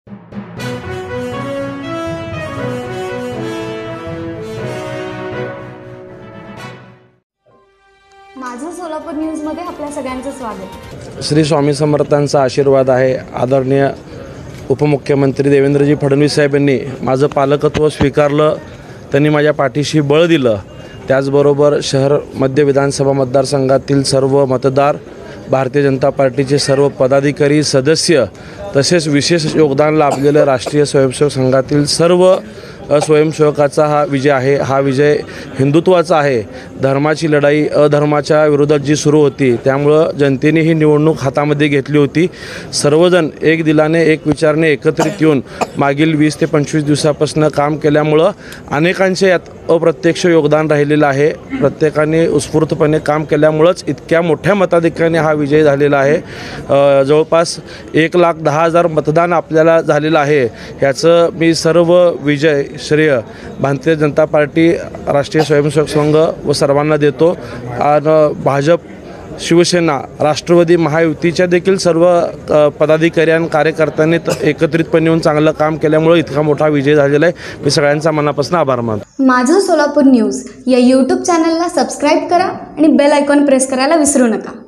माझं सोलापूर न्यूजमध्ये आपल्या सगळ्यांचं स्वागत। श्री स्वामी समर्थांचा आशीर्वाद आहे। आदरणीय उपमुख्यमंत्री देवेंद्रजी फडणवीस साहेबांनी माझं पालकत्व स्वीकारलं, त्यांनी माझ्या पाठीशी बळ दिलं। त्याचबरोबर शहर मध्य विधानसभा मतदारसंघातील सर्व मतदार, भारतीय जनता पार्टीचे सर्व पदाधिकारी, सदस्य, तसेच विशेष योगदान लाभलेलं राष्ट्रीय स्वयंसेवक संघातील सर्व स्वयंसेवकाचा हा विजय आहे। हा विजय हिंदुत्वाचा आहे। धर्माची लढाई अधर्माच्या विरोधात जी सुरू होती, त्यामुळं जनतेने ही निवडणूक हातामध्ये घेतली होती। सर्वजण एक दिलाने एक विचाराने एकत्रित येऊन मागील 20 ते 25 दिवसापासून काम केल्यामुळं अनेकांचे यात अप्रत्यक्ष योगदान राहिलेलं आहे। प्रत्येकाने उत्स्फूर्तपणे काम केल्यामुळंच इतक्या मोठ्या मताधिक्याने हा विजय झालेला आहे। जवळपास 1,10,000 मतदान आपल्याला झालेलं आहे। ह्याचं मी सर्व विजय श्रेय भारतीय जनता पार्टी, राष्ट्रीय स्वयंसेवक संघ व सर्वांना देतो। आणि भाजप, शिवसेना, राष्ट्रवादी महायुतीच्या देखील सर्व पदाधिकारी आणि कार्यकर्त्यांनी एकत्रितपणे येऊन चांगलं काम केल्यामुळे इतका मोठा विजय झालेला आहे। मी सगळ्यांचा मनापासून आभार मानतो। माझं सोलापूर न्यूज या यूट्यूब चॅनलला सबस्क्राईब करा आणि बेल आयकॉन प्रेस करायला विसरू नका।